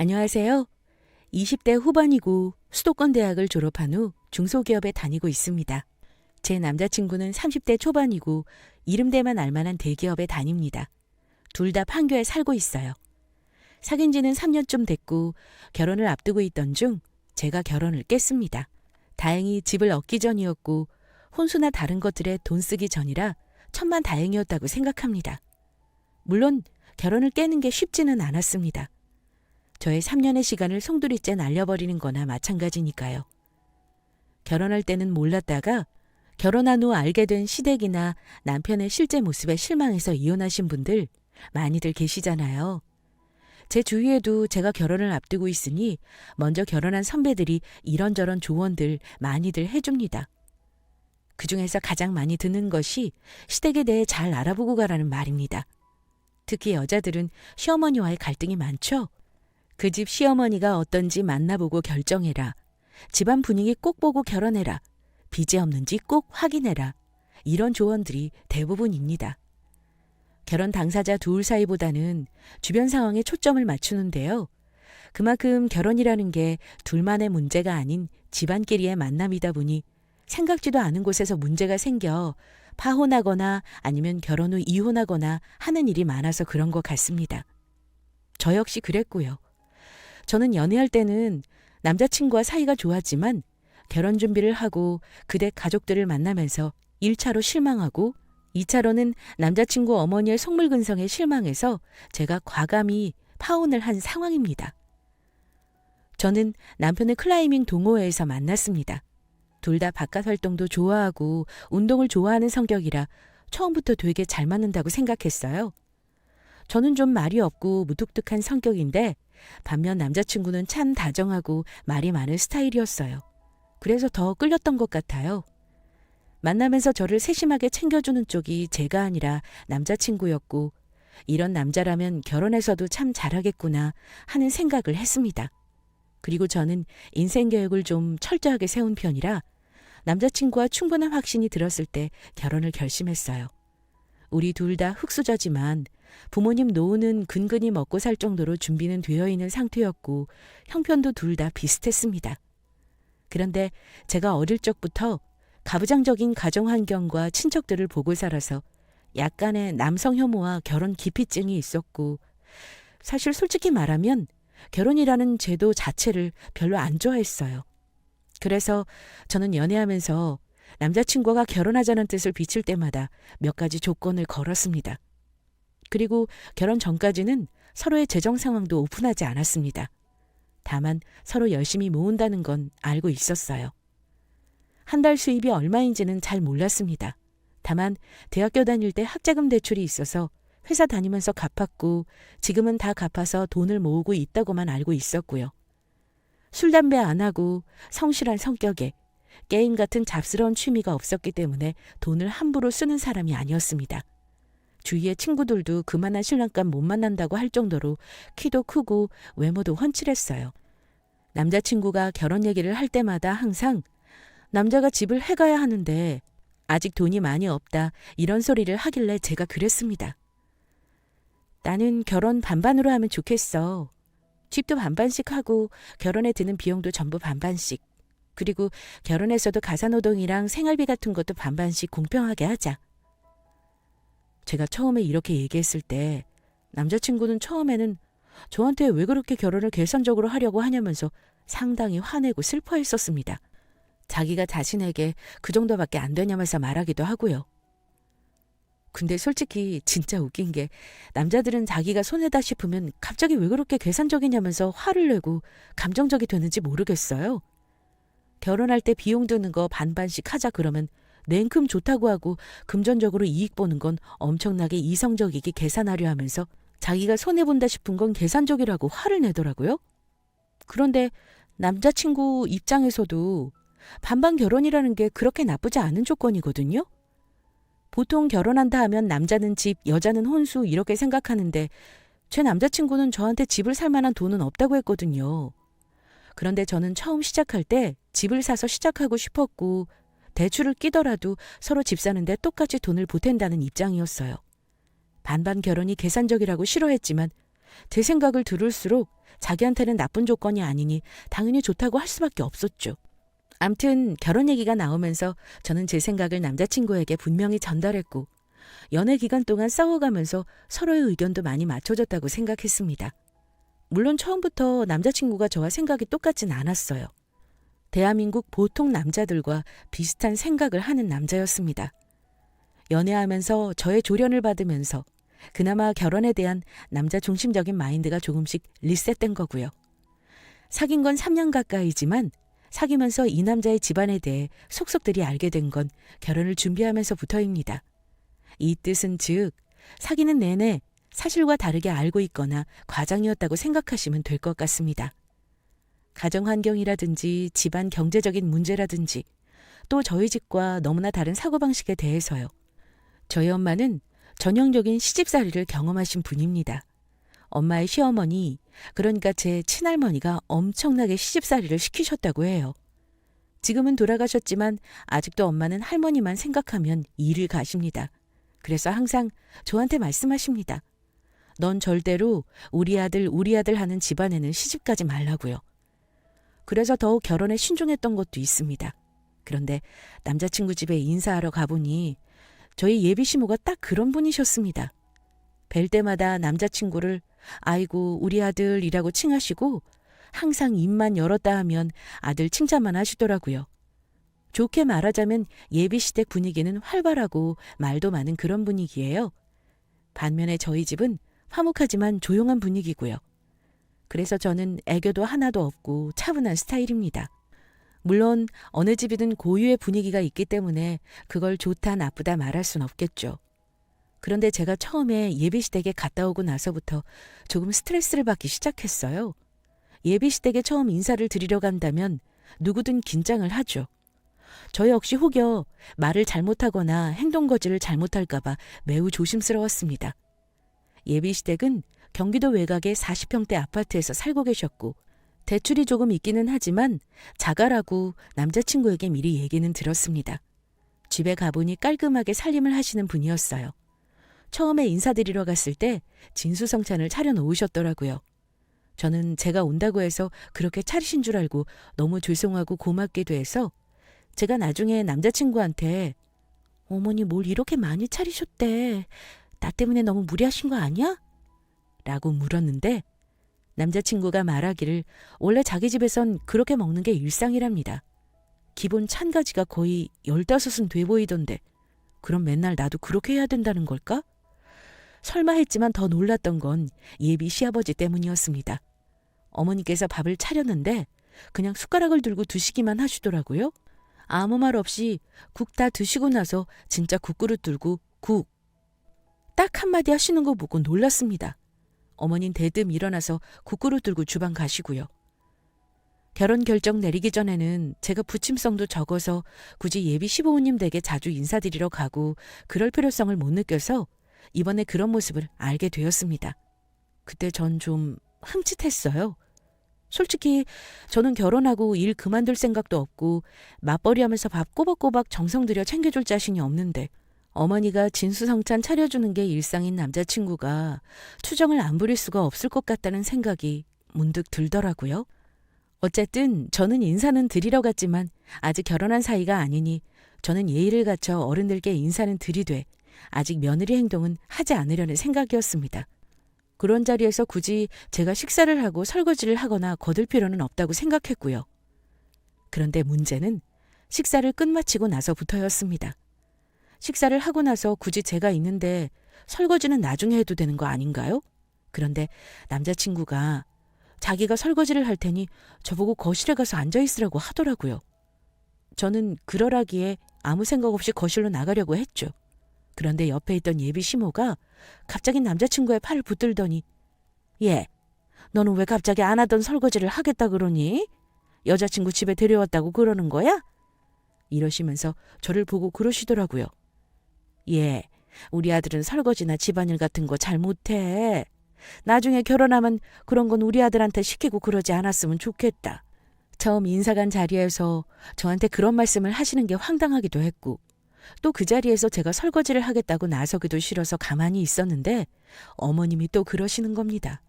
안녕하세요. 20대 후반이고 수도권 대학을 졸업한 후 중소기업에 다니고 있습니다. 제 남자친구는 30대 초반이고 이름대만 알만한 대기업에 다닙니다. 둘 다 판교에 살고 있어요. 사귄 지는 3년쯤 됐고 결혼을 앞두고 있던 중 제가 결혼을 깼습니다. 다행히 집을 얻기 전이었고 혼수나 다른 것들에 돈 쓰기 전이라 천만다행이었다고 생각합니다. 물론 결혼을 깨는 게 쉽지는 않았습니다. 저의 3년의 시간을 송두리째 날려버리는 거나 마찬가지니까요. 결혼할 때는 몰랐다가 결혼한 후 알게 된 시댁이나 남편의 실제 모습에 실망해서 이혼하신 분들 많이들 계시잖아요. 제 주위에도 제가 결혼을 앞두고 있으니 먼저 결혼한 선배들이 이런저런 조언들 많이들 해줍니다. 그중에서 가장 많이 듣는 것이 시댁에 대해 잘 알아보고 가라는 말입니다. 특히 여자들은 시어머니와의 갈등이 많죠. 그 집 시어머니가 어떤지 만나보고 결정해라. 집안 분위기 꼭 보고 결혼해라. 빚이 없는지 꼭 확인해라. 이런 조언들이 대부분입니다. 결혼 당사자 둘 사이보다는 주변 상황에 초점을 맞추는데요. 그만큼 결혼이라는 게 둘만의 문제가 아닌 집안끼리의 만남이다 보니 생각지도 않은 곳에서 문제가 생겨 파혼하거나 아니면 결혼 후 이혼하거나 하는 일이 많아서 그런 것 같습니다. 저 역시 그랬고요. 저는 연애할 때는 남자친구와 사이가 좋았지만 결혼 준비를 하고 그댁 가족들을 만나면서 1차로 실망하고 2차로는 남자친구 어머니의 속물근성에 실망해서 제가 과감히 파혼을 한 상황입니다. 저는 남편의 클라이밍 동호회에서 만났습니다. 둘 다 바깥 활동도 좋아하고 운동을 좋아하는 성격이라 처음부터 되게 잘 맞는다고 생각했어요. 저는 좀 말이 없고 무뚝뚝한 성격인데 반면 남자친구는 참 다정하고 말이 많은 스타일이었어요. 그래서 더 끌렸던 것 같아요. 만나면서 저를 세심하게 챙겨주는 쪽이 제가 아니라 남자친구였고 이런 남자라면 결혼해서도 참 잘하겠구나 하는 생각을 했습니다. 그리고 저는 인생 계획을 좀 철저하게 세운 편이라 남자친구와 충분한 확신이 들었을 때 결혼을 결심했어요. 우리 둘 다 흙수저지만 부모님 노후는 근근히 먹고 살 정도로 준비는 되어 있는 상태였고 형편도 둘 다 비슷했습니다. 그런데 제가 어릴 적부터 가부장적인 가정 환경과 친척들을 보고 살아서 약간의 남성 혐오와 결혼 기피증이 있었고 사실 솔직히 말하면 결혼이라는 제도 자체를 별로 안 좋아했어요. 그래서 저는 연애하면서 남자친구가 결혼하자는 뜻을 비칠 때마다 몇 가지 조건을 걸었습니다. 그리고 결혼 전까지는 서로의 재정 상황도 오픈하지 않았습니다. 다만 서로 열심히 모은다는 건 알고 있었어요. 한 달 수입이 얼마인지는 잘 몰랐습니다. 다만 대학교 다닐 때 학자금 대출이 있어서 회사 다니면서 갚았고 지금은 다 갚아서 돈을 모으고 있다고만 알고 있었고요. 술, 담배 안 하고 성실한 성격에 게임 같은 잡스러운 취미가 없었기 때문에 돈을 함부로 쓰는 사람이 아니었습니다. 주위의 친구들도 그만한 신랑감 못 만난다고 할 정도로 키도 크고 외모도 훤칠했어요. 남자친구가 결혼 얘기를 할 때마다 항상 남자가 집을 해가야 하는데 아직 돈이 많이 없다 이런 소리를 하길래 제가 그랬습니다. 나는 결혼 반반으로 하면 좋겠어. 집도 반반씩 하고 결혼에 드는 비용도 전부 반반씩. 그리고 결혼해서도 가사노동이랑 생활비 같은 것도 반반씩 공평하게 하자. 제가 처음에 이렇게 얘기했을 때 남자친구는 처음에는 저한테 왜 그렇게 결혼을 계산적으로 하려고 하냐면서 상당히 화내고 슬퍼했었습니다. 자기가 자신에게 그 정도밖에 안 되냐면서 말하기도 하고요. 근데 솔직히 진짜 웃긴 게 남자들은 자기가 손해다 싶으면 갑자기 왜 그렇게 계산적이냐면서 화를 내고 감정적이 되는지 모르겠어요. 결혼할 때 비용 드는 거 반반씩 하자 그러면 냉큼 좋다고 하고 금전적으로 이익 보는 건 엄청나게 이성적이게 계산하려 하면서 자기가 손해본다 싶은 건 계산적이라고 화를 내더라고요. 그런데 남자친구 입장에서도 반반 결혼이라는 게 그렇게 나쁘지 않은 조건이거든요. 보통 결혼한다 하면 남자는 집, 여자는 혼수 이렇게 생각하는데 제 남자친구는 저한테 집을 살 만한 돈은 없다고 했거든요. 그런데 저는 처음 시작할 때 집을 사서 시작하고 싶었고 대출을 끼더라도 서로 집 사는데 똑같이 돈을 보탠다는 입장이었어요. 반반 결혼이 계산적이라고 싫어했지만 제 생각을 들을수록 자기한테는 나쁜 조건이 아니니 당연히 좋다고 할 수밖에 없었죠. 암튼 결혼 얘기가 나오면서 저는 제 생각을 남자친구에게 분명히 전달했고 연애 기간 동안 싸워가면서 서로의 의견도 많이 맞춰졌다고 생각했습니다. 물론 처음부터 남자친구가 저와 생각이 똑같진 않았어요. 대한민국 보통 남자들과 비슷한 생각을 하는 남자였습니다. 연애하면서 저의 조련을 받으면서 그나마 결혼에 대한 남자 중심적인 마인드가 조금씩 리셋된 거고요. 사귄 건 3년 가까이지만 사귀면서 이 남자의 집안에 대해 속속들이 알게 된 건 결혼을 준비하면서부터입니다. 이 뜻은 즉 사귀는 내내 사실과 다르게 알고 있거나 과장이었다고 생각하시면 될 것 같습니다. 가정 환경이라든지 집안 경제적인 문제라든지 또 저희 집과 너무나 다른 사고방식에 대해서요. 저희 엄마는 전형적인 시집살이를 경험하신 분입니다. 엄마의 시어머니, 그러니까 제 친할머니가 엄청나게 시집살이를 시키셨다고 해요. 지금은 돌아가셨지만 아직도 엄마는 할머니만 생각하면 이를 가십니다. 그래서 항상 저한테 말씀하십니다. 넌 절대로 우리 아들 하는 집안에는 시집가지 말라고요. 그래서 더욱 결혼에 신중했던 것도 있습니다. 그런데 남자친구 집에 인사하러 가보니 저희 예비 시모가 딱 그런 분이셨습니다. 뵐 때마다 남자친구를 아이고 우리 아들이라고 칭하시고 항상 입만 열었다 하면 아들 칭찬만 하시더라고요. 좋게 말하자면 예비시댁 분위기는 활발하고 말도 많은 그런 분위기예요. 반면에 저희 집은 화목하지만 조용한 분위기고요. 그래서 저는 애교도 하나도 없고 차분한 스타일입니다. 물론 어느 집이든 고유의 분위기가 있기 때문에 그걸 좋다 나쁘다 말할 순 없겠죠. 그런데 제가 처음에 예비시댁에 갔다 오고 나서부터 조금 스트레스를 받기 시작했어요. 예비시댁에 처음 인사를 드리러 간다면 누구든 긴장을 하죠. 저 역시 혹여 말을 잘못하거나 행동거지를 잘못할까봐 매우 조심스러웠습니다. 예비시댁은 경기도 외곽의 40평대 아파트에서 살고 계셨고 대출이 조금 있기는 하지만 자가라고 남자친구에게 미리 얘기는 들었습니다. 집에 가보니 깔끔하게 살림을 하시는 분이었어요. 처음에 인사드리러 갔을 때 진수성찬을 차려놓으셨더라고요. 저는 제가 온다고 해서 그렇게 차리신 줄 알고 너무 죄송하고 고맙기도 해서 제가 나중에 남자친구한테 어머니 뭘 이렇게 많이 차리셨대. 나 때문에 너무 무리하신 거 아니야? 라고 물었는데 남자친구가 말하기를 원래 자기 집에선 그렇게 먹는 게 일상이랍니다. 기본 찬가지가 거의 15은 돼 보이던데 그럼 맨날 나도 그렇게 해야 된다는 걸까? 설마 했지만 더 놀랐던 건 예비 시아버지 때문이었습니다. 어머니께서 밥을 차렸는데 그냥 숟가락을 들고 드시기만 하시더라고요. 아무 말 없이 국 다 드시고 나서 진짜 국그릇 들고 국. 딱 한마디 하시는 거 보고 놀랐습니다. 어머닌 대뜸 일어나서 국그릇 들고 주방 가시고요. 결혼 결정 내리기 전에는 제가 부침성도 적어서 굳이 예비 시부모님 댁에 자주 인사드리러 가고 그럴 필요성을 못 느껴서 이번에 그런 모습을 알게 되었습니다. 그때 전 좀 흠칫했어요. 솔직히 저는 결혼하고 일 그만둘 생각도 없고 맞벌이하면서 밥 꼬박꼬박 정성 들여 챙겨줄 자신이 없는데 어머니가 진수성찬 차려주는 게 일상인 남자친구가 투정을 안 부릴 수가 없을 것 같다는 생각이 문득 들더라고요. 어쨌든 저는 인사는 드리러 갔지만 아직 결혼한 사이가 아니니 저는 예의를 갖춰 어른들께 인사는 드리되 아직 며느리 행동은 하지 않으려는 생각이었습니다. 그런 자리에서 굳이 제가 식사를 하고 설거지를 하거나 거들 필요는 없다고 생각했고요. 그런데 문제는 식사를 끝마치고 나서부터였습니다. 식사를 하고 나서 굳이 제가 있는데 설거지는 나중에 해도 되는 거 아닌가요? 그런데 남자친구가 자기가 설거지를 할 테니 저보고 거실에 가서 앉아있으라고 하더라고요. 저는 그러라기에 아무 생각 없이 거실로 나가려고 했죠. 그런데 옆에 있던 예비 시모가 갑자기 남자친구의 팔을 붙들더니 얘, 너는 왜 갑자기 안 하던 설거지를 하겠다 그러니? 여자친구 집에 데려왔다고 그러는 거야? 이러시면서 저를 보고 그러시더라고요. 얘, 우리 아들은 설거지나 집안일 같은 거 잘 못해. 나중에 결혼하면 그런 건 우리 아들한테 시키고 그러지 않았으면 좋겠다. 처음 인사간 자리에서 저한테 그런 말씀을 하시는 게 황당하기도 했고 또 그 자리에서 제가 설거지를 하겠다고 나서기도 싫어서 가만히 있었는데 어머님이 또 그러시는 겁니다.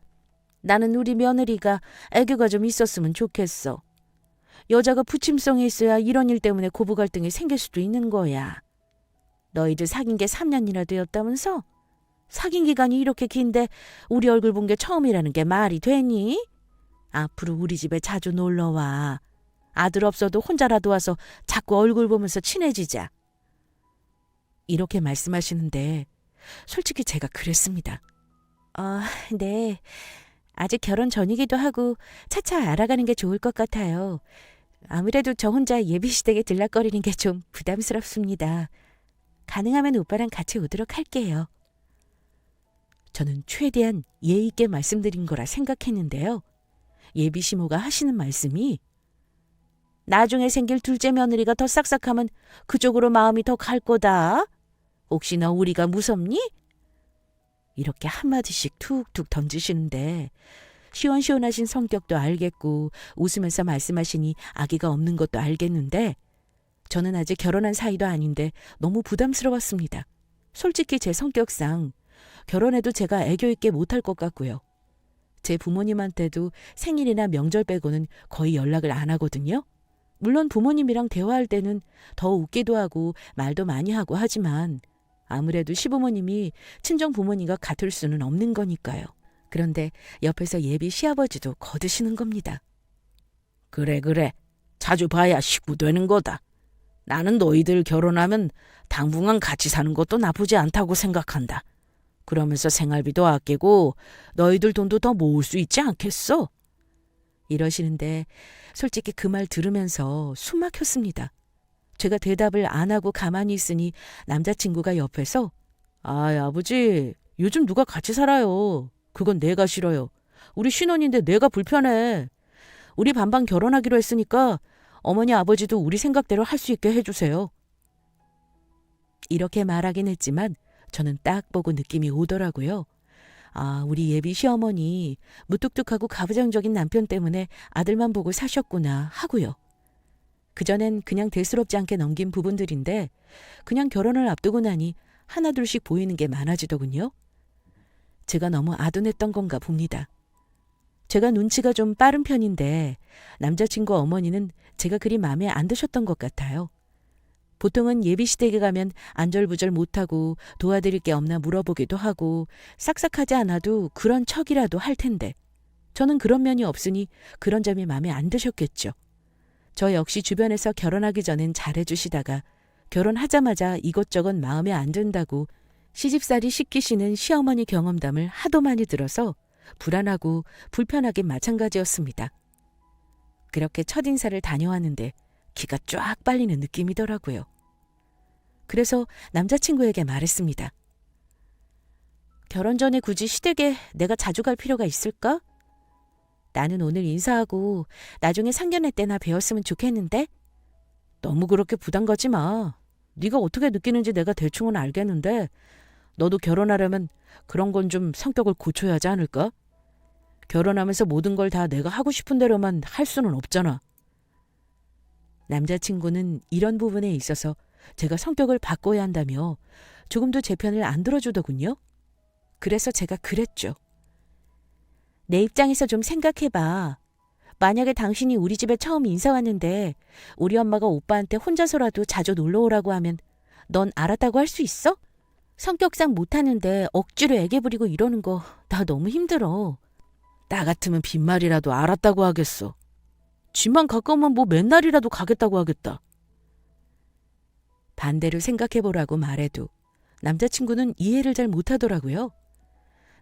나는 우리 며느리가 애교가 좀 있었으면 좋겠어. 여자가 부침성이 있어야 이런 일 때문에 고부 갈등이 생길 수도 있는 거야. 너희들 사귄 게 3년이나 되었다면서? 사귄 기간이 이렇게 긴데 우리 얼굴 본 게 처음이라는 게 말이 되니? 앞으로 우리 집에 자주 놀러와. 아들 없어도 혼자라도 와서 자꾸 얼굴 보면서 친해지자. 이렇게 말씀하시는데 솔직히 제가 그랬습니다. 네. 아직 결혼 전이기도 하고 차차 알아가는 게 좋을 것 같아요. 아무래도 저 혼자 예비시댁에 들락거리는 게 좀 부담스럽습니다. 가능하면 오빠랑 같이 오도록 할게요. 저는 최대한 예의 있게 말씀드린 거라 생각했는데요. 예비 시모가 하시는 말씀이 나중에 생길 둘째 며느리가 더 싹싹하면 그쪽으로 마음이 더 갈 거다. 혹시 너 우리가 무섭니? 이렇게 한마디씩 툭툭 던지시는데 시원시원하신 성격도 알겠고 웃으면서 말씀하시니 아기가 없는 것도 알겠는데 저는 아직 결혼한 사이도 아닌데 너무 부담스러웠습니다. 솔직히 제 성격상 결혼해도 제가 애교 있게 못할 것 같고요. 제 부모님한테도 생일이나 명절 빼고는 거의 연락을 안 하거든요. 물론 부모님이랑 대화할 때는 더 웃기도 하고 말도 많이 하고 하지만 아무래도 시부모님이 친정 부모님과 같을 수는 없는 거니까요. 그런데 옆에서 예비 시아버지도 거드시는 겁니다. 그래. 자주 봐야 식구 되는 거다. 나는 너희들 결혼하면 당분간 같이 사는 것도 나쁘지 않다고 생각한다. 그러면서 생활비도 아끼고 너희들 돈도 더 모을 수 있지 않겠어? 이러시는데 솔직히 그 말 들으면서 숨 막혔습니다. 제가 대답을 안 하고 가만히 있으니 남자친구가 옆에서 아버지 요즘 누가 같이 살아요. 그건 내가 싫어요. 우리 신혼인데 내가 불편해. 우리 반반 결혼하기로 했으니까 어머니 아버지도 우리 생각대로 할 수 있게 해주세요. 이렇게 말하긴 했지만 저는 딱 보고 느낌이 오더라고요. 우리 예비 시어머니 무뚝뚝하고 가부장적인 남편 때문에 아들만 보고 사셨구나 하고요. 그전엔 그냥 대수롭지 않게 넘긴 부분들인데 그냥 결혼을 앞두고 나니 하나둘씩 보이는 게 많아지더군요. 제가 너무 아둔했던 건가 봅니다. 제가 눈치가 좀 빠른 편인데 남자친구 어머니는 제가 그리 마음에 안 드셨던 것 같아요. 보통은 예비시댁에 가면 안절부절 못하고 도와드릴 게 없나 물어보기도 하고 싹싹하지 않아도 그런 척이라도 할 텐데 저는 그런 면이 없으니 그런 점이 마음에 안 드셨겠죠. 저 역시 주변에서 결혼하기 전엔 잘해주시다가 결혼하자마자 이것저것 마음에 안 든다고 시집살이 시키시는 시어머니 경험담을 하도 많이 들어서 불안하고 불편하긴 마찬가지였습니다. 그렇게 첫인사를 다녀왔는데 기가 쫙 빨리는 느낌이더라고요. 그래서 남자친구에게 말했습니다. 결혼 전에 굳이 시댁에 내가 자주 갈 필요가 있을까? 나는 오늘 인사하고 나중에 상견례 때나 뵈었으면 좋겠는데? 너무 그렇게 부담 가지 마. 네가 어떻게 느끼는지 내가 대충은 알겠는데 너도 결혼하려면 그런 건 좀 성격을 고쳐야 하지 않을까? 결혼하면서 모든 걸 다 내가 하고 싶은 대로만 할 수는 없잖아. 남자친구는 이런 부분에 있어서 제가 성격을 바꿔야 한다며 조금도 제 편을 안 들어주더군요. 그래서 제가 그랬죠. 내 입장에서 좀 생각해봐. 만약에 당신이 우리 집에 처음 인사 왔는데 우리 엄마가 오빠한테 혼자서라도 자주 놀러 오라고 하면 넌 알았다고 할 수 있어? 성격상 못하는데 억지로 애교 부리고 이러는 거 나 너무 힘들어. 나 같으면 빈말이라도 알았다고 하겠어. 집만 가까우면 뭐 맨날이라도 가겠다고 하겠다. 반대로 생각해보라고 말해도 남자친구는 이해를 잘 못하더라고요.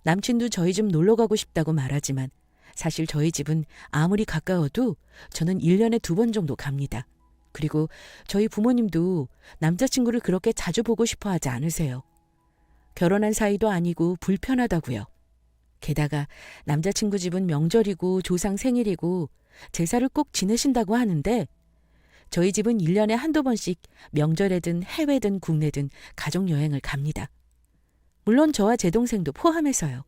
남친도 저희 집 놀러 가고 싶다고 말하지만 사실 저희 집은 아무리 가까워도 저는 1년에 2번 정도 갑니다. 그리고 저희 부모님도 남자친구를 그렇게 자주 보고 싶어 하지 않으세요. 결혼한 사이도 아니고 불편하다고요. 게다가 남자친구 집은 명절이고 조상 생일이고 제사를 꼭 지내신다고 하는데 저희 집은 1년에 한두 번씩 명절에든 해외든 국내든 가족여행을 갑니다. 물론 저와 제 동생도 포함해서요.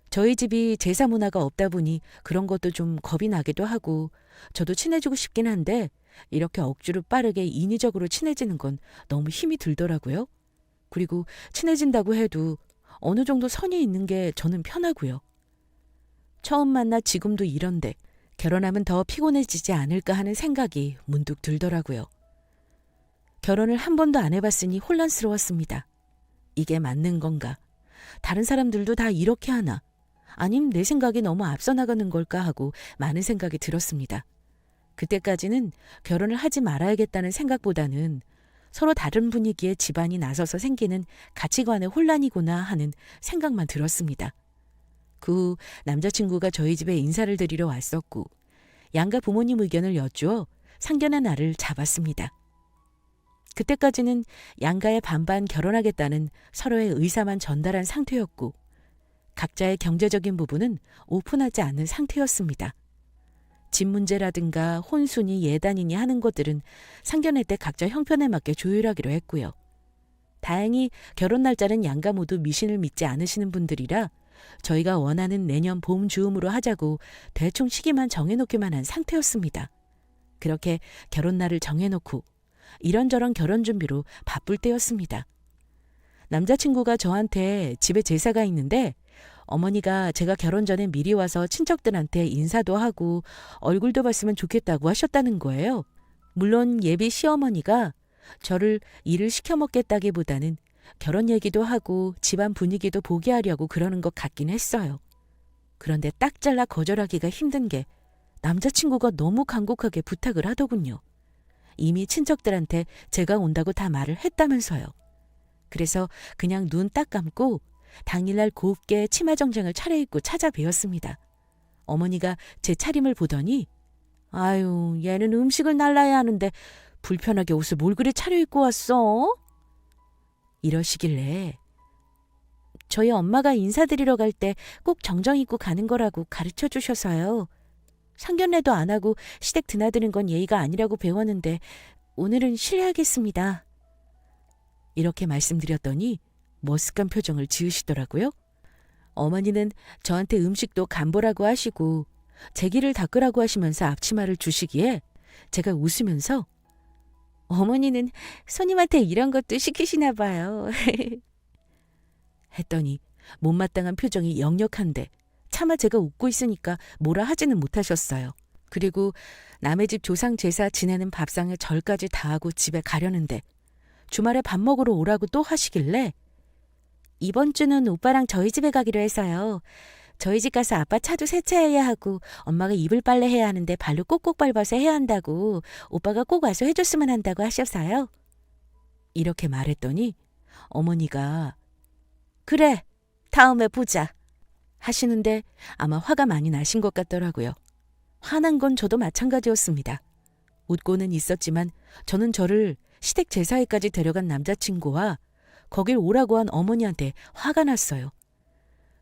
저희 집이 제사 문화가 없다 보니 그런 것도 좀 겁이 나기도 하고 저도 친해지고 싶긴 한데 이렇게 억지로 빠르게 인위적으로 친해지는 건 너무 힘이 들더라고요. 그리고 친해진다고 해도 어느 정도 선이 있는 게 저는 편하고요. 처음 만나 지금도 이런데 결혼하면 더 피곤해지지 않을까 하는 생각이 문득 들더라고요. 결혼을 한 번도 안 해봤으니 혼란스러웠습니다. 이게 맞는 건가? 다른 사람들도 다 이렇게 하나? 아님 내 생각이 너무 앞서 나가는 걸까 하고 많은 생각이 들었습니다. 그때까지는 결혼을 하지 말아야겠다는 생각보다는 서로 다른 분위기에 집안이 나서서 생기는 가치관의 혼란이구나 하는 생각만 들었습니다. 그 후 남자친구가 저희 집에 인사를 드리러 왔었고 양가 부모님 의견을 여쭈어 상견례 날을 잡았습니다. 그때까지는 양가의 반반 결혼하겠다는 서로의 의사만 전달한 상태였고 각자의 경제적인 부분은 오픈하지 않은 상태였습니다. 집 문제라든가 혼수니 예단이니 하는 것들은 상견례 때 각자 형편에 맞게 조율하기로 했고요. 다행히 결혼 날짜는 양가 모두 미신을 믿지 않으시는 분들이라 저희가 원하는 내년 봄 즈음으로 하자고 대충 시기만 정해놓기만 한 상태였습니다. 그렇게 결혼 날을 정해놓고 이런저런 결혼 준비로 바쁠 때였습니다. 남자친구가 저한테 집에 제사가 있는데 어머니가 제가 결혼 전에 미리 와서 친척들한테 인사도 하고 얼굴도 봤으면 좋겠다고 하셨다는 거예요. 물론 예비 시어머니가 저를 일을 시켜먹겠다기보다는 결혼 얘기도 하고 집안 분위기도 보게 하려고 그러는 것 같긴 했어요. 그런데 딱 잘라 거절하기가 힘든 게 남자친구가 너무 간곡하게 부탁을 하더군요. 이미 친척들한테 제가 온다고 다 말을 했다면서요. 그래서 그냥 눈 딱 감고 당일날 곱게 치마 정장을 차려입고 찾아뵈었습니다. 어머니가 제 차림을 보더니 아유, 얘는 음식을 날라야 하는데 불편하게 옷을 뭘 그리 차려입고 왔어? 이러시길래 저희 엄마가 인사드리러 갈 때 꼭 정장 입고 가는 거라고 가르쳐 주셔서요. 상견례도 안 하고 시댁 드나드는 건 예의가 아니라고 배웠는데 오늘은 실례하겠습니다. 이렇게 말씀드렸더니 머쓱한 표정을 지으시더라고요. 어머니는 저한테 음식도 간보라고 하시고 제 길을 닦으라고 하시면서 앞치마를 주시기에 제가 웃으면서 어머니는 손님한테 이런 것도 시키시나 봐요. 했더니 못마땅한 표정이 역력한데 차마 제가 웃고 있으니까 뭐라 하지는 못하셨어요. 그리고 남의 집 조상 제사 지내는 밥상에 절까지 다 하고 집에 가려는데 주말에 밥 먹으러 오라고 또 하시길래 이번 주는 오빠랑 저희 집에 가기로 해서요. 저희 집 가서 아빠 차도 세차해야 하고 엄마가 이불 빨래 해야 하는데 발로 꼭꼭 밟아서 해야 한다고 오빠가 꼭 와서 해줬으면 한다고 하셔서요. 이렇게 말했더니 어머니가 그래, 다음에 보자 하시는데 아마 화가 많이 나신 것 같더라고요. 화난 건 저도 마찬가지였습니다. 웃고는 있었지만 저는 저를 시댁 제사회까지 데려간 남자친구와 거길 오라고 한 어머니한테 화가 났어요.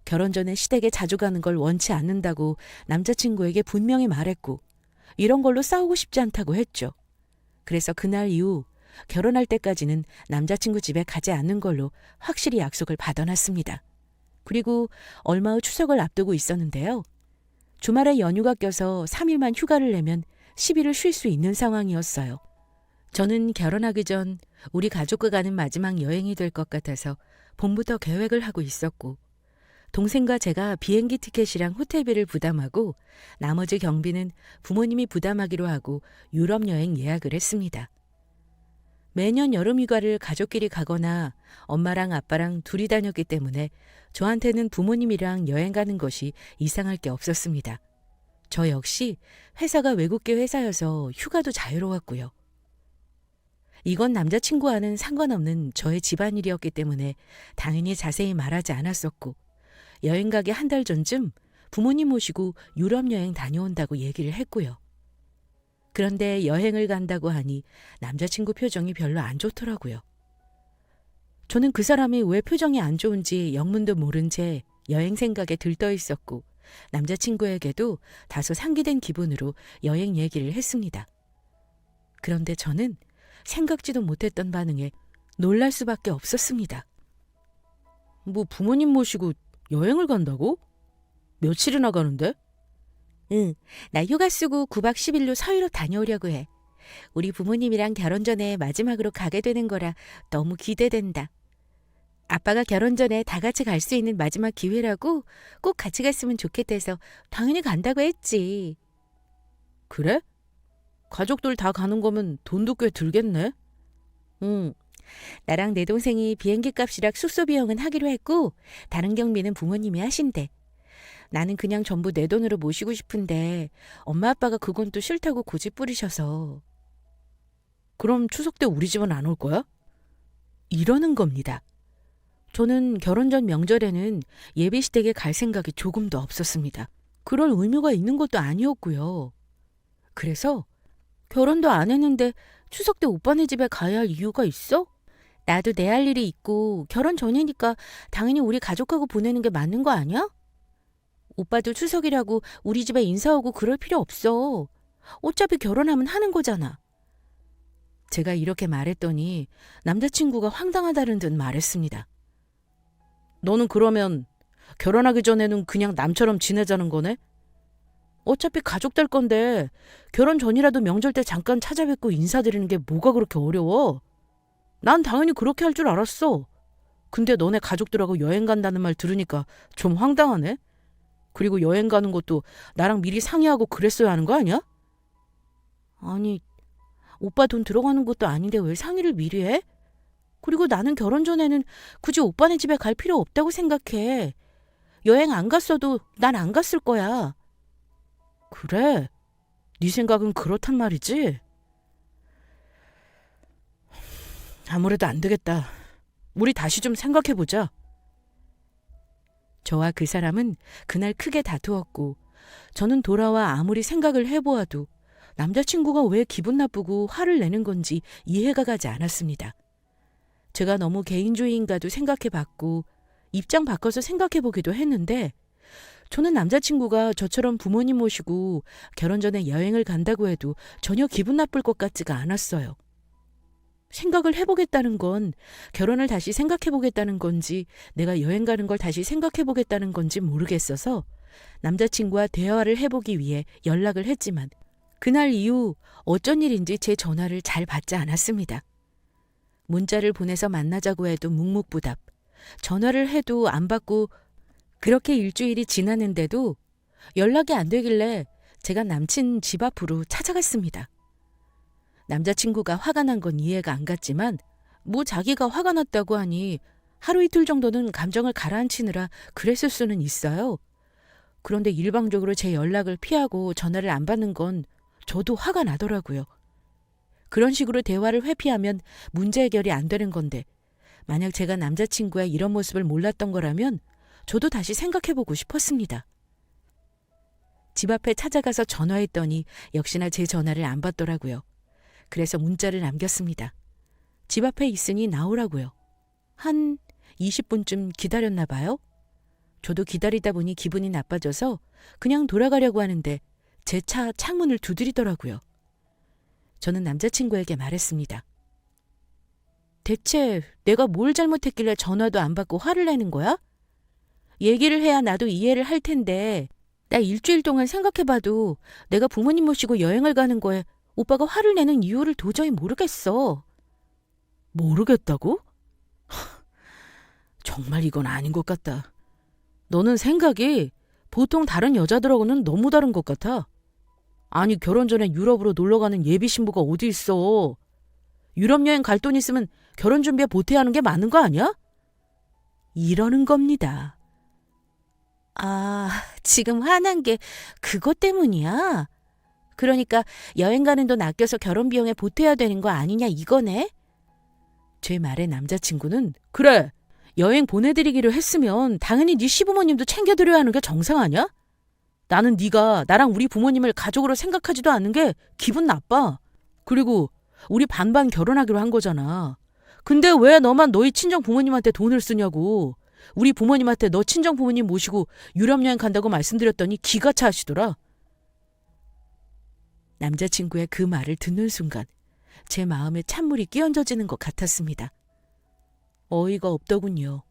결혼 전에 시댁에 자주 가는 걸 원치 않는다고 남자친구에게 분명히 말했고 이런 걸로 싸우고 싶지 않다고 했죠. 그래서 그날 이후 결혼할 때까지는 남자친구 집에 가지 않는 걸로 확실히 약속을 받아놨습니다. 그리고 얼마 후 추석을 앞두고 있었는데요. 주말에 연휴가 껴서 3일만 휴가를 내면 10일을 쉴 수 있는 상황이었어요. 저는 결혼하기 전 우리 가족과 가는 마지막 여행이 될 것 같아서 봄부터 계획을 하고 있었고 동생과 제가 비행기 티켓이랑 호텔비를 부담하고 나머지 경비는 부모님이 부담하기로 하고 유럽 여행 예약을 했습니다. 매년 여름 휴가를 가족끼리 가거나 엄마랑 아빠랑 둘이 다녔기 때문에 저한테는 부모님이랑 여행 가는 것이 이상할 게 없었습니다. 저 역시 회사가 외국계 회사여서 휴가도 자유로웠고요. 이건 남자친구와는 상관없는 저의 집안일이었기 때문에 당연히 자세히 말하지 않았었고 여행 가기 한 달 전쯤 부모님 모시고 유럽 여행 다녀온다고 얘기를 했고요. 그런데 여행을 간다고 하니 남자친구 표정이 별로 안 좋더라고요. 저는 그 사람이 왜 표정이 안 좋은지 영문도 모른 채 여행 생각에 들떠 있었고 남자친구에게도 다소 상기된 기분으로 여행 얘기를 했습니다. 그런데 저는 생각지도 못했던 반응에 놀랄 수밖에 없었습니다. 뭐 부모님 모시고 여행을 간다고? 며칠이나 가는데? 응, 나 휴가 쓰고 9박 10일로 서유럽 다녀오려고 해. 우리 부모님이랑 결혼 전에 마지막으로 가게 되는 거라 너무 기대된다. 아빠가 결혼 전에 다 같이 갈 수 있는 마지막 기회라고 꼭 같이 갔으면 좋겠대서 당연히 간다고 했지. 그래? 가족들 다 가는 거면 돈도 꽤 들겠네? 응. 나랑 내 동생이 비행기 값이랑 숙소 비용은 하기로 했고 다른 경비는 부모님이 하신대. 나는 그냥 전부 내 돈으로 모시고 싶은데 엄마 아빠가 그건 또 싫다고 고집 부리셔서. 그럼 추석 때 우리 집은 안 올 거야? 이러는 겁니다. 저는 결혼 전 명절에는 예비 시댁에 갈 생각이 조금도 없었습니다. 그럴 의무가 있는 것도 아니었고요. 그래서 결혼도 안 했는데 추석 때 오빠네 집에 가야 할 이유가 있어? 나도 내 할 일이 있고 결혼 전이니까 당연히 우리 가족하고 보내는 게 맞는 거 아니야? 오빠도 추석이라고 우리 집에 인사 오고 그럴 필요 없어. 어차피 결혼하면 하는 거잖아. 제가 이렇게 말했더니 남자친구가 황당하다는 듯 말했습니다. 너는 그러면 결혼하기 전에는 그냥 남처럼 지내자는 거네? 어차피 가족 될 건데 결혼 전이라도 명절 때 잠깐 찾아뵙고 인사드리는 게 뭐가 그렇게 어려워? 난 당연히 그렇게 할 줄 알았어. 근데 너네 가족들하고 여행 간다는 말 들으니까 좀 황당하네? 그리고 여행 가는 것도 나랑 미리 상의하고 그랬어야 하는 거 아니야? 아니, 오빠 돈 들어가는 것도 아닌데 왜 상의를 미리 해? 그리고 나는 결혼 전에는 굳이 오빠네 집에 갈 필요 없다고 생각해. 여행 안 갔어도 난 안 갔을 거야. 그래? 네 생각은 그렇단 말이지? 아무래도 안 되겠다. 우리 다시 좀 생각해보자. 저와 그 사람은 그날 크게 다투었고 저는 돌아와 아무리 생각을 해보아도 남자친구가 왜 기분 나쁘고 화를 내는 건지 이해가 가지 않았습니다. 제가 너무 개인주의인가도 생각해봤고 입장 바꿔서 생각해보기도 했는데 저는 남자친구가 저처럼 부모님 모시고 결혼 전에 여행을 간다고 해도 전혀 기분 나쁠 것 같지가 않았어요. 생각을 해보겠다는 건 결혼을 다시 생각해보겠다는 건지 내가 여행 가는 걸 다시 생각해보겠다는 건지 모르겠어서 남자친구와 대화를 해보기 위해 연락을 했지만 그날 이후 어쩐 일인지 제 전화를 잘 받지 않았습니다. 문자를 보내서 만나자고 해도 묵묵부답, 전화를 해도 안 받고 그렇게 일주일이 지났는데도 연락이 안 되길래 제가 남친 집 앞으로 찾아갔습니다. 남자친구가 화가 난 건 이해가 안 갔지만 뭐 자기가 화가 났다고 하니 하루 이틀 정도는 감정을 가라앉히느라 그랬을 수는 있어요. 그런데 일방적으로 제 연락을 피하고 전화를 안 받는 건 저도 화가 나더라고요. 그런 식으로 대화를 회피하면 문제 해결이 안 되는 건데 만약 제가 남자친구의 이런 모습을 몰랐던 거라면 저도 다시 생각해보고 싶었습니다. 집 앞에 찾아가서 전화했더니 역시나 제 전화를 안 받더라고요. 그래서 문자를 남겼습니다. 집 앞에 있으니 나오라고요. 한 20분쯤 기다렸나 봐요. 저도 기다리다 보니 기분이 나빠져서 그냥 돌아가려고 하는데 제 차 창문을 두드리더라고요. 저는 남자친구에게 말했습니다. 대체 내가 뭘 잘못했길래 전화도 안 받고 화를 내는 거야? 얘기를 해야 나도 이해를 할 텐데 나 일주일 동안 생각해봐도 내가 부모님 모시고 여행을 가는 거에 오빠가 화를 내는 이유를 도저히 모르겠어. 모르겠다고? 정말 이건 아닌 것 같다. 너는 생각이 보통 다른 여자들하고는 너무 다른 것 같아. 아니 결혼 전에 유럽으로 놀러 가는 예비 신부가 어디 있어. 유럽 여행 갈 돈 있으면 결혼 준비에 보태야 하는 게 많은 거 아니야? 이러는 겁니다. 아, 지금 화난 게 그것 때문이야? 그러니까 여행 가는 돈 아껴서 결혼 비용에 보태야 되는 거 아니냐 이거네? 제 말에 남자친구는 그래, 여행 보내드리기로 했으면 당연히 네 시부모님도 챙겨드려야 하는 게 정상 아니야? 나는 네가 나랑 우리 부모님을 가족으로 생각하지도 않는 게 기분 나빠. 그리고 우리 반반 결혼하기로 한 거잖아. 근데 왜 너만 너희 친정 부모님한테 돈을 쓰냐고. 우리 부모님한테 너 친정 부모님 모시고 유럽 여행 간다고 말씀드렸더니 기가 차 하시더라. 남자친구의 그 말을 듣는 순간 제 마음에 찬물이 끼얹어지는 것 같았습니다. 어이가 없더군요.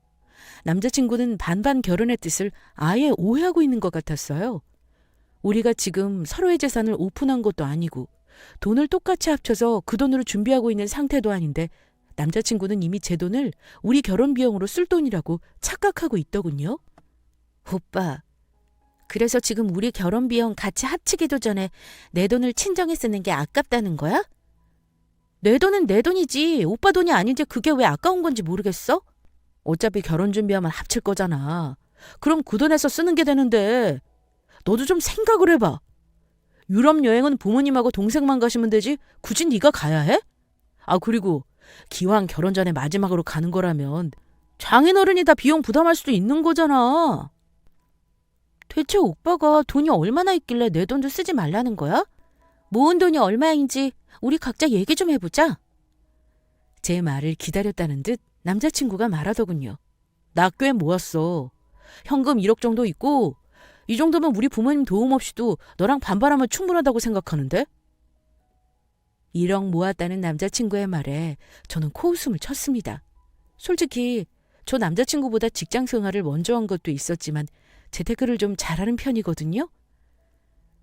남자친구는 반반 결혼의 뜻을 아예 오해하고 있는 것 같았어요. 우리가 지금 서로의 재산을 오픈한 것도 아니고 돈을 똑같이 합쳐서 그 돈으로 준비하고 있는 상태도 아닌데 남자친구는 이미 제 돈을 우리 결혼 비용으로 쓸 돈이라고 착각하고 있더군요. 오빠, 그래서 지금 우리 결혼 비용 같이 합치기도 전에 내 돈을 친정에 쓰는 게 아깝다는 거야? 내 돈은 내 돈이지 오빠 돈이 아닌데 그게 왜 아까운 건지 모르겠어? 어차피 결혼 준비하면 합칠 거잖아. 그럼 그 돈에서 쓰는 게 되는데 너도 좀 생각을 해봐. 유럽 여행은 부모님하고 동생만 가시면 되지 굳이 네가 가야 해? 아 그리고 기왕 결혼 전에 마지막으로 가는 거라면 장인어른이 다 비용 부담할 수도 있는 거잖아. 대체 오빠가 돈이 얼마나 있길래 내 돈도 쓰지 말라는 거야? 모은 돈이 얼마인지 우리 각자 얘기 좀 해보자. 제 말을 기다렸다는 듯 남자친구가 말하더군요. 나 꽤 모았어. 현금 1억 정도 있고 이 정도면 우리 부모님 도움 없이도 너랑 반반하면 충분하다고 생각하는데? 1억 모았다는 남자친구의 말에 저는 코웃음을 쳤습니다. 솔직히 저 남자친구보다 직장 생활을 먼저 한 것도 있었지만 재테크를 좀 잘하는 편이거든요.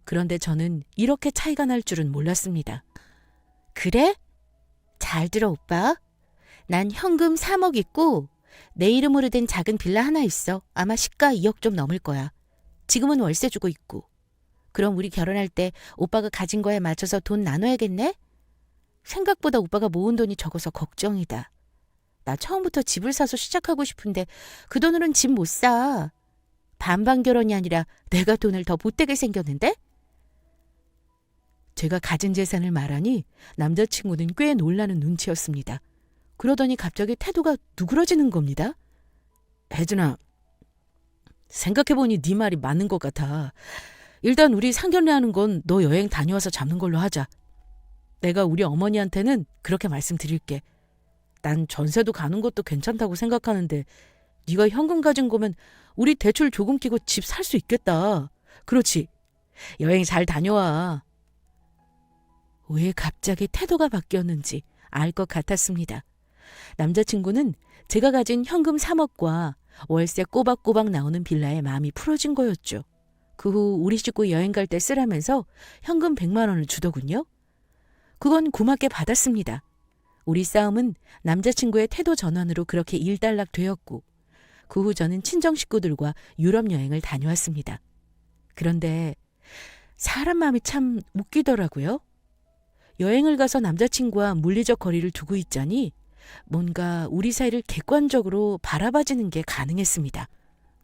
그런데 저는 이렇게 차이가 날 줄은 몰랐습니다. 그래? 잘 들어 오빠. 난 현금 3억 있고 내 이름으로 된 작은 빌라 하나 있어. 아마 시가 2억 좀 넘을 거야. 지금은 월세 주고 있고. 그럼 우리 결혼할 때 오빠가 가진 거에 맞춰서 돈 나눠야겠네? 생각보다 오빠가 모은 돈이 적어서 걱정이다. 나 처음부터 집을 사서 시작하고 싶은데 그 돈으로는 집 못 사. 반반 결혼이 아니라 내가 돈을 더 보태게 생겼는데? 제가 가진 재산을 말하니 남자친구는 꽤 놀라는 눈치였습니다. 그러더니 갑자기 태도가 누그러지는 겁니다. 혜준아, 생각해보니 네 말이 맞는 것 같아. 일단 우리 상견례하는 건 너 여행 다녀와서 잡는 걸로 하자. 내가 우리 어머니한테는 그렇게 말씀드릴게. 난 전세도 가는 것도 괜찮다고 생각하는데 네가 현금 가진 거면 우리 대출 조금 끼고 집 살 수 있겠다. 그렇지. 여행 잘 다녀와. 왜 갑자기 태도가 바뀌었는지 알 것 같았습니다. 남자친구는 제가 가진 현금 3억과 월세 꼬박꼬박 나오는 빌라에 마음이 풀어진 거였죠. 그 후 우리 식구 여행 갈 때 쓰라면서 현금 100만 원을 주더군요. 그건 고맙게 받았습니다. 우리 싸움은 남자친구의 태도 전환으로 그렇게 일단락 되었고 그 후 저는 친정 식구들과 유럽 여행을 다녀왔습니다. 그런데 사람 마음이 참 웃기더라고요. 여행을 가서 남자친구와 물리적 거리를 두고 있자니 뭔가 우리 사이를 객관적으로 바라봐지는 게 가능했습니다.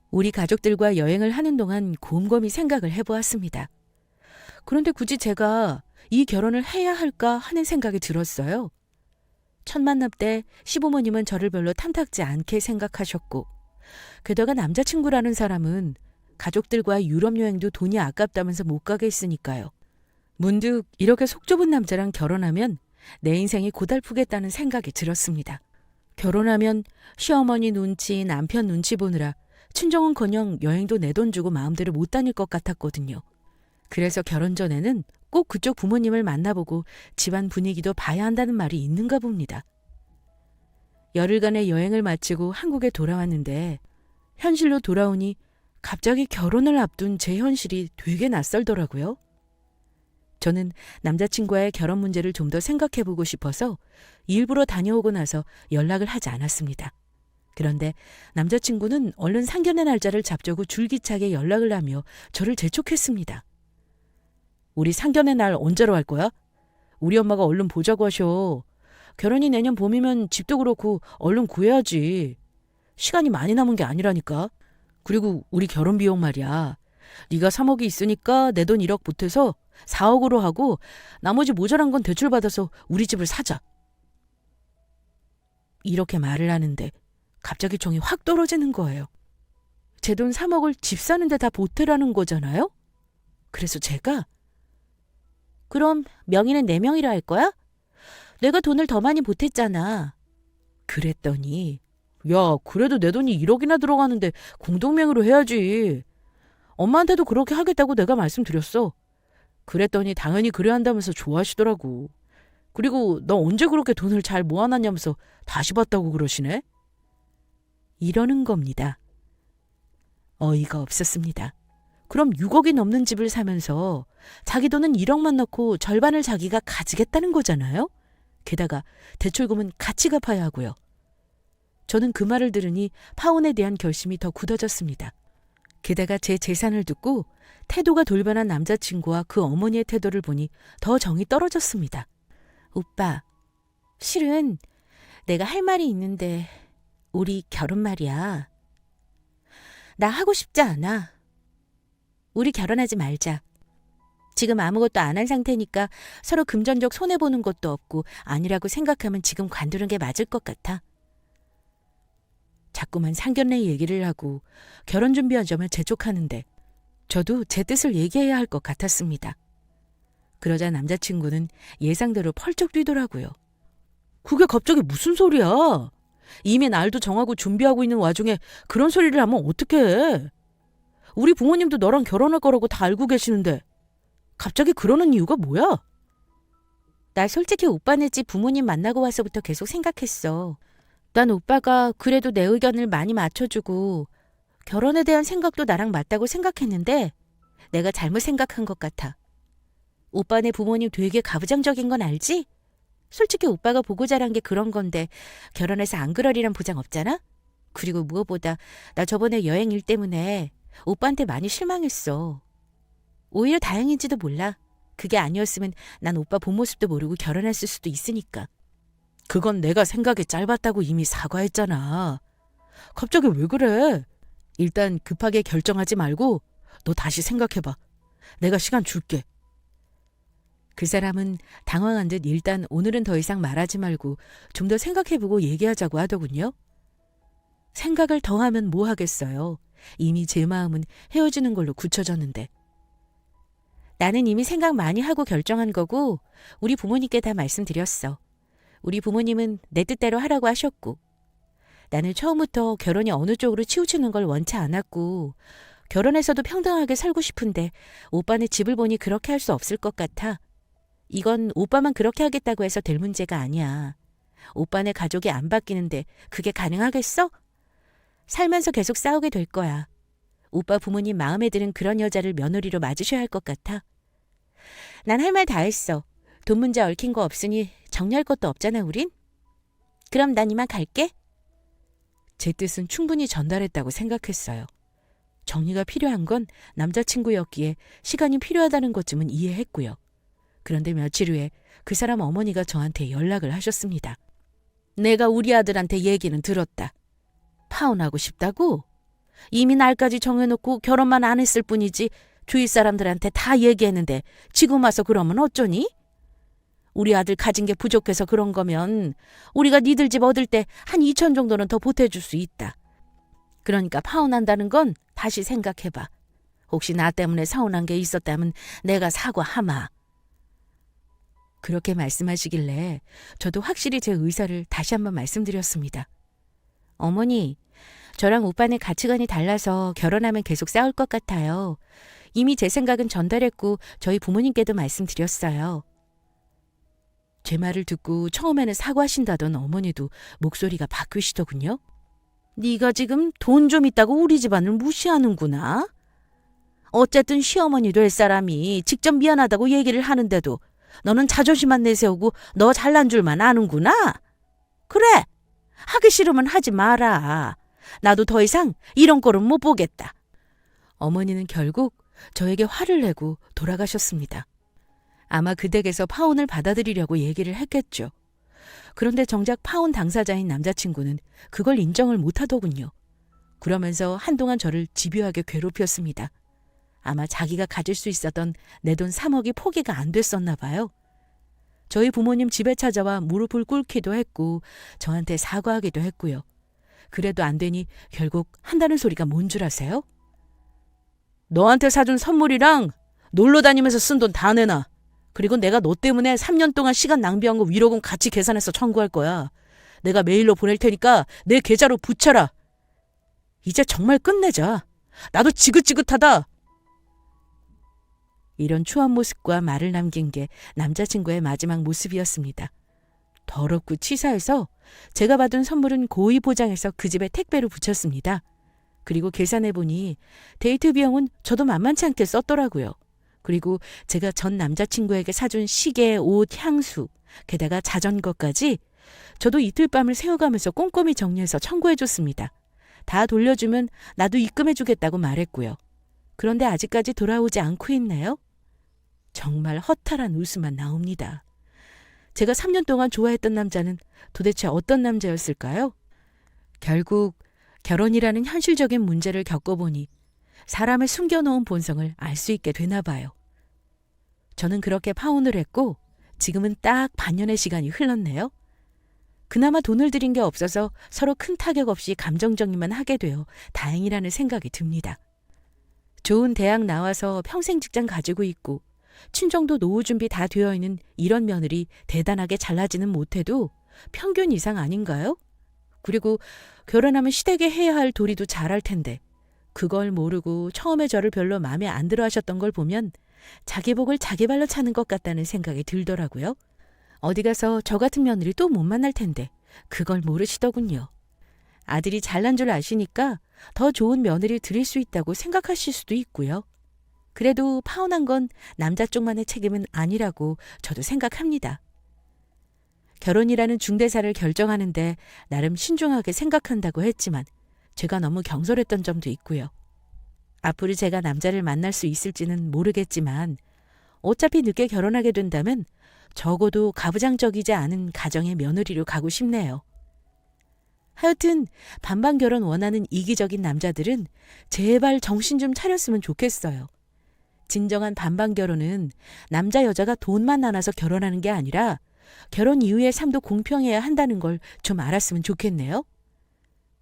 우리 가족들과 여행을 하는 동안 곰곰이 생각을 해보았습니다. 그런데 굳이 제가 이 결혼을 해야 할까 하는 생각이 들었어요. 첫 만남 때 시부모님은 저를 별로 탐탁지 않게 생각하셨고 게다가 남자친구라는 사람은 가족들과 유럽 여행도 돈이 아깝다면서 못 가게 했으니까요. 문득 이렇게 속 좁은 남자랑 결혼하면 내 인생이 고달프겠다는 생각이 들었습니다. 결혼하면 시어머니 눈치, 남편 눈치 보느라 친정은커녕 여행도 내 돈 주고 마음대로 못 다닐 것 같았거든요. 그래서 결혼 전에는 꼭 그쪽 부모님을 만나보고 집안 분위기도 봐야 한다는 말이 있는가 봅니다. 열흘간의 여행을 마치고 한국에 돌아왔는데 현실로 돌아오니 갑자기 결혼을 앞둔 제 현실이 되게 낯설더라고요. 저는 남자친구와의 결혼 문제를 좀 더 생각해보고 싶어서 일부러 다녀오고 나서 연락을 하지 않았습니다. 그런데 남자친구는 얼른 상견례 날짜를 잡자고 줄기차게 연락을 하며 저를 재촉했습니다. 우리 상견례 날 언제로 할 거야? 우리 엄마가 얼른 보자고 하셔. 결혼이 내년 봄이면 집도 그렇고 얼른 구해야지. 시간이 많이 남은 게 아니라니까. 그리고 우리 결혼 비용 말이야. 네가 3억이 있으니까 내 돈 1억 보태서 4억으로 하고 나머지 모자란 건 대출받아서 우리 집을 사자. 이렇게 말을 하는데 갑자기 정이 확 떨어지는 거예요. 제 돈 3억을 집 사는데 다 보태라는 거잖아요? 그래서 제가 그럼 명의는 내 명의로 할 거야? 내가 돈을 더 많이 보탰잖아. 그랬더니 야, 그래도 내 돈이 1억이나 들어가는데 공동명의로 해야지. 엄마한테도 그렇게 하겠다고 내가 말씀드렸어. 그랬더니 당연히 그래야 한다면서 좋아하시더라고. 그리고 너 언제 그렇게 돈을 잘 모아놨냐면서 다시 봤다고 그러시네? 이러는 겁니다. 어이가 없었습니다. 그럼 6억이 넘는 집을 사면서 자기 돈은 1억만 넣고 절반을 자기가 가지겠다는 거잖아요? 게다가 대출금은 같이 갚아야 하고요. 저는 그 말을 들으니 파혼에 대한 결심이 더 굳어졌습니다. 게다가 제 재산을 듣고 태도가 돌변한 남자친구와 그 어머니의 태도를 보니 더 정이 떨어졌습니다. 오빠, 실은 내가 할 말이 있는데 우리 결혼 말이야. 나 하고 싶지 않아. 우리 결혼하지 말자. 지금 아무것도 안 한 상태니까 서로 금전적 손해보는 것도 없고 아니라고 생각하면 지금 관두는 게 맞을 것 같아. 자꾸만 상견례 얘기를 하고 결혼 준비하자며 재촉하는데 저도 제 뜻을 얘기해야 할 것 같았습니다. 그러자 남자친구는 예상대로 펄쩍 뛰더라고요. 그게 갑자기 무슨 소리야? 이미 날도 정하고 준비하고 있는 와중에 그런 소리를 하면 어떡해? 우리 부모님도 너랑 결혼할 거라고 다 알고 계시는데 갑자기 그러는 이유가 뭐야? 나 솔직히 오빠네 집 부모님 만나고 와서부터 계속 생각했어. 난 오빠가 그래도 내 의견을 많이 맞춰주고 결혼에 대한 생각도 나랑 맞다고 생각했는데 내가 잘못 생각한 것 같아. 오빠네 부모님 되게 가부장적인 건 알지? 솔직히 오빠가 보고 자란 게 그런 건데 결혼해서 안 그러리란 보장 없잖아? 그리고 무엇보다 나 저번에 여행 일 때문에 오빠한테 많이 실망했어. 오히려 다행인지도 몰라. 그게 아니었으면 난 오빠 본 모습도 모르고 결혼했을 수도 있으니까. 그건 내가 생각이 짧았다고 이미 사과했잖아. 갑자기 왜 그래? 일단 급하게 결정하지 말고 너 다시 생각해봐. 내가 시간 줄게. 그 사람은 당황한 듯 일단 오늘은 더 이상 말하지 말고 좀 더 생각해보고 얘기하자고 하더군요. 생각을 더 하면 뭐 하겠어요. 이미 제 마음은 헤어지는 걸로 굳혀졌는데. 나는 이미 생각 많이 하고 결정한 거고 우리 부모님께 다 말씀드렸어. 우리 부모님은 내 뜻대로 하라고 하셨고 나는 처음부터 결혼이 어느 쪽으로 치우치는 걸 원치 않았고 결혼해서도 평등하게 살고 싶은데 오빠네 집을 보니 그렇게 할 수 없을 것 같아. 이건 오빠만 그렇게 하겠다고 해서 될 문제가 아니야. 오빠네 가족이 안 바뀌는데 그게 가능하겠어? 살면서 계속 싸우게 될 거야. 오빠 부모님 마음에 드는 그런 여자를 며느리로 맞으셔야 할 것 같아. 난 할 말 다 했어. 돈 문제 얽힌 거 없으니 정리할 것도 없잖아, 우린? 그럼 난 이만 갈게. 제 뜻은 충분히 전달했다고 생각했어요. 정리가 필요한 건 남자친구였기에 시간이 필요하다는 것쯤은 이해했고요. 그런데 며칠 후에 그 사람 어머니가 저한테 연락을 하셨습니다. 내가 우리 아들한테 얘기는 들었다. 파혼하고 싶다고? 이미 날까지 정해놓고 결혼만 안 했을 뿐이지 주위 사람들한테 다 얘기했는데 지금 와서 그러면 어쩌니? 우리 아들 가진 게 부족해서 그런 거면 우리가 니들 집 얻을 때 한 2천 정도는 더 보태줄 수 있다. 그러니까 파혼한다는 건 다시 생각해봐. 혹시 나 때문에 서운한 게 있었다면 내가 사과하마. 그렇게 말씀하시길래 저도 확실히 제 의사를 다시 한번 말씀드렸습니다. 어머니, 저랑 오빠는 가치관이 달라서 결혼하면 계속 싸울 것 같아요. 이미 제 생각은 전달했고 저희 부모님께도 말씀드렸어요. 제 말을 듣고 처음에는 사과하신다던 어머니도 목소리가 바뀌시더군요. 네가 지금 돈 좀 있다고 우리 집안을 무시하는구나. 어쨌든 시어머니 될 사람이 직접 미안하다고 얘기를 하는데도 너는 자존심만 내세우고 너 잘난 줄만 아는구나. 그래, 하기 싫으면 하지 마라. 나도 더 이상 이런 꼴은 못 보겠다. 어머니는 결국 저에게 화를 내고 돌아가셨습니다. 아마 그 댁에서 파혼을 받아들이려고 얘기를 했겠죠. 그런데 정작 파혼 당사자인 남자친구는 그걸 인정을 못하더군요. 그러면서 한동안 저를 집요하게 괴롭혔습니다. 아마 자기가 가질 수 있었던 내 돈 3억이 포기가 안 됐었나 봐요. 저희 부모님 집에 찾아와 무릎을 꿇기도 했고 저한테 사과하기도 했고요. 그래도 안 되니 결국 한다는 소리가 뭔 줄 아세요? 너한테 사준 선물이랑 놀러 다니면서 쓴 돈 다 내놔. 그리고 내가 너 때문에 3년 동안 시간 낭비한 거 위로금 같이 계산해서 청구할 거야. 내가 메일로 보낼 테니까 내 계좌로 붙여라. 이제 정말 끝내자. 나도 지긋지긋하다. 이런 추한 모습과 말을 남긴 게 남자친구의 마지막 모습이었습니다. 더럽고 치사해서 제가 받은 선물은 고의 포장해서 그 집에 택배로 붙였습니다. 그리고 계산해보니 데이트 비용은 저도 만만치 않게 썼더라고요. 그리고 제가 전 남자친구에게 사준 시계, 옷, 향수, 게다가 자전거까지 저도 이틀 밤을 새워가면서 꼼꼼히 정리해서 청구해줬습니다. 다 돌려주면 나도 입금해주겠다고 말했고요. 그런데 아직까지 돌아오지 않고 있네요. 정말 허탈한 웃음만 나옵니다. 제가 3년 동안 좋아했던 남자는 도대체 어떤 남자였을까요? 결국 결혼이라는 현실적인 문제를 겪어보니 사람의 숨겨놓은 본성을 알 수 있게 되나 봐요. 저는 그렇게 파혼을 했고 지금은 딱 반년의 시간이 흘렀네요. 그나마 돈을 들인 게 없어서 서로 큰 타격 없이 감정정리만 하게 되어 다행이라는 생각이 듭니다. 좋은 대학 나와서 평생 직장 가지고 있고 친정도 노후 준비 다 되어 있는 이런 며느리 대단하게 잘나지는 못해도 평균 이상 아닌가요? 그리고 결혼하면 시댁에 해야 할 도리도 잘할 텐데 그걸 모르고 처음에 저를 별로 마음에 안 들어 하셨던 걸 보면 자기 복을 자기 발로 차는 것 같다는 생각이 들더라고요. 어디 가서 저 같은 며느리 또 못 만날 텐데 그걸 모르시더군요. 아들이 잘난 줄 아시니까 더 좋은 며느리를 드릴 수 있다고 생각하실 수도 있고요. 그래도 파혼한 건 남자 쪽만의 책임은 아니라고 저도 생각합니다. 결혼이라는 중대사를 결정하는데 나름 신중하게 생각한다고 했지만 제가 너무 경솔했던 점도 있고요. 앞으로 제가 남자를 만날 수 있을지는 모르겠지만 어차피 늦게 결혼하게 된다면 적어도 가부장적이지 않은 가정의 며느리로 가고 싶네요. 하여튼 반반 결혼 원하는 이기적인 남자들은 제발 정신 좀 차렸으면 좋겠어요. 진정한 반반 결혼은 남자 여자가 돈만 나눠서 결혼하는 게 아니라 결혼 이후의 삶도 공평해야 한다는 걸 좀 알았으면 좋겠네요.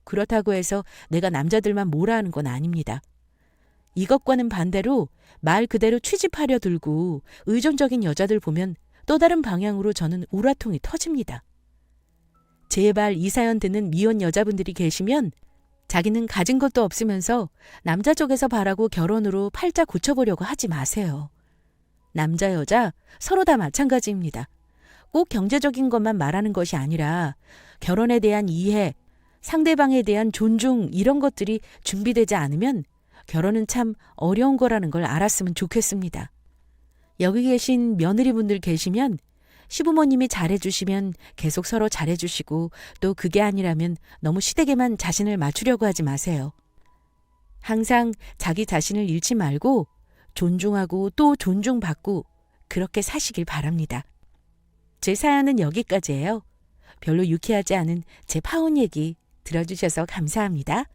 그렇다고 해서 내가 남자들만 몰아하는 건 아닙니다. 이것과는 반대로 말 그대로 취집하려 들고 의존적인 여자들 보면 또 다른 방향으로 저는 우라통이 터집니다. 제발 이 사연 듣는 미혼 여자분들이 계시면 자기는 가진 것도 없으면서 남자 쪽에서 바라고 결혼으로 팔자 고쳐보려고 하지 마세요. 남자 여자 서로 다 마찬가지입니다. 꼭 경제적인 것만 말하는 것이 아니라 결혼에 대한 이해, 상대방에 대한 존중 이런 것들이 준비되지 않으면 결혼은 참 어려운 거라는 걸 알았으면 좋겠습니다. 여기 계신 며느리분들 계시면 시부모님이 잘해주시면 계속 서로 잘해주시고 또 그게 아니라면 너무 시댁에만 자신을 맞추려고 하지 마세요. 항상 자기 자신을 잃지 말고 존중하고 또 존중받고 그렇게 사시길 바랍니다. 제 사연은 여기까지예요. 별로 유쾌하지 않은 제 파혼 얘기 들어주셔서 감사합니다.